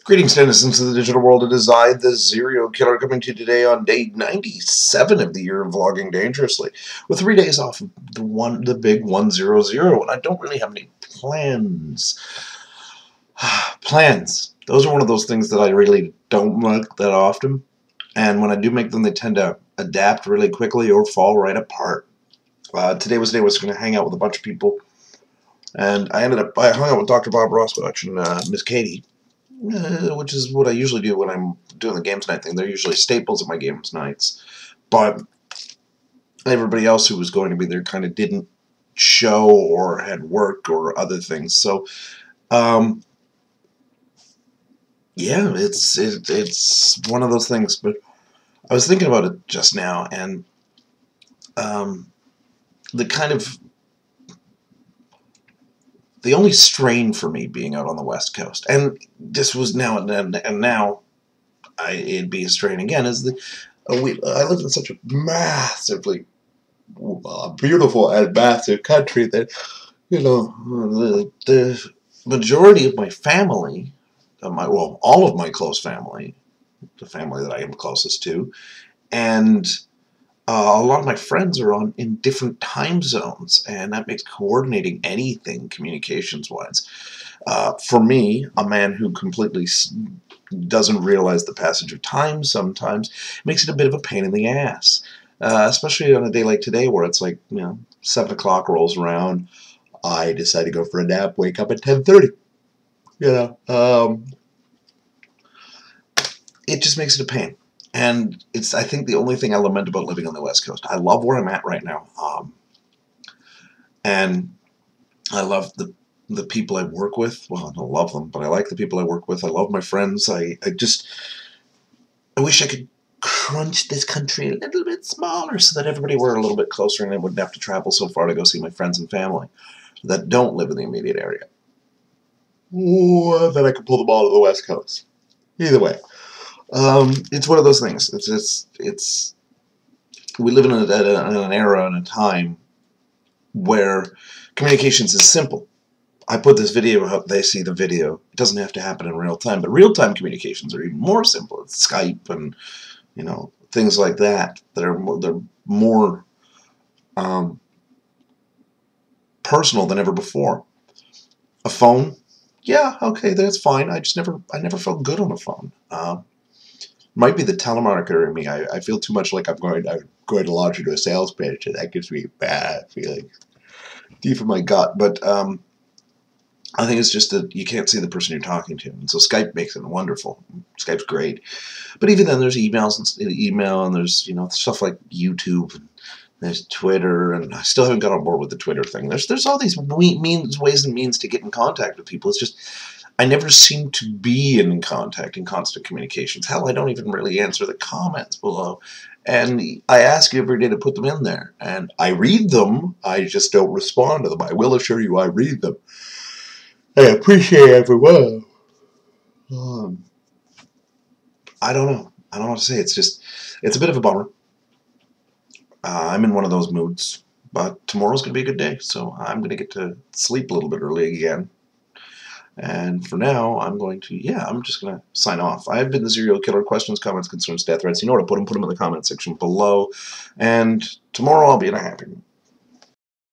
Greetings, denizens of the digital world. It is I, the Serial Killer, coming to you today on day 97 of the year of vlogging dangerously, with 3 days off of the big 100, and I don't really have any plans. Plans. Those are one of those things that I really don't make that often, and when I do make them, they tend to adapt really quickly or fall right apart. Today was the day I was going to hang out with a bunch of people, and I hung out with Dr. Bob Rosbach and Miss Katie. Which is what I usually do when I'm doing the games night thing. They're usually staples of my games nights. But everybody else who was going to be there kind of didn't show or had work or other things. So, yeah, it's one of those things. But I was thinking about it just now, and the only strain for me being out on the West Coast, and this was now and now, it'd be a strain again, is I live in such a massively beautiful and massive country that, you know, the majority of my family, all of my close family, the family that I am closest to, and a lot of my friends are in different time zones, and that makes coordinating anything communications-wise, for me, a man who completely doesn't realize the passage of time sometimes, makes it a bit of a pain in the ass, especially on a day like today where it's like, 7 o'clock rolls around, I decide to go for a nap, wake up at 10:30, it just makes it a pain. And it's, I think, the only thing I lament about living on the West Coast. I love where I'm at right now. And I love the people I work with. Well, I don't love them, but I like the people I work with. I love my friends. I wish I could crunch this country a little bit smaller so that everybody were a little bit closer and I wouldn't have to travel so far to go see my friends and family that don't live in the immediate area. Or that I could pull them all to the West Coast. Either way. It's one of those things. We live in an era and a time where communications is simple. I put this video up, they see the video. It doesn't have to happen in real time, but real-time communications are even more simple. It's Skype and, things like that they're more personal than ever before. A phone, yeah, okay, that's fine. I never felt good on a phone. Might be the telemarketer in me. I feel too much like I'm going to launch into a sales pitch, and that gives me a bad feeling deep in my gut. But I think it's just that you can't see the person you're talking to, and so Skype makes it wonderful. Skype's great, but even then, there's email, and there's stuff like YouTube, and there's Twitter, and I still haven't got on board with the Twitter thing. There's all these ways and means to get in contact with people. It's just I never seem to be in contact, in constant communications. Hell, I don't even really answer the comments below. And I ask you every day to put them in there. And I read them, I just don't respond to them. I will assure you I read them. I appreciate everyone. I don't know. I don't know what to say. It's a bit of a bummer. I'm in one of those moods. But tomorrow's going to be a good day. So I'm going to get to sleep a little bit early again. And for now, I'm just going to sign off. I've been the Serial Killer. Questions, comments, concerns, death threats. You know where to put them in the comment section below. And tomorrow I'll be in a happy mood.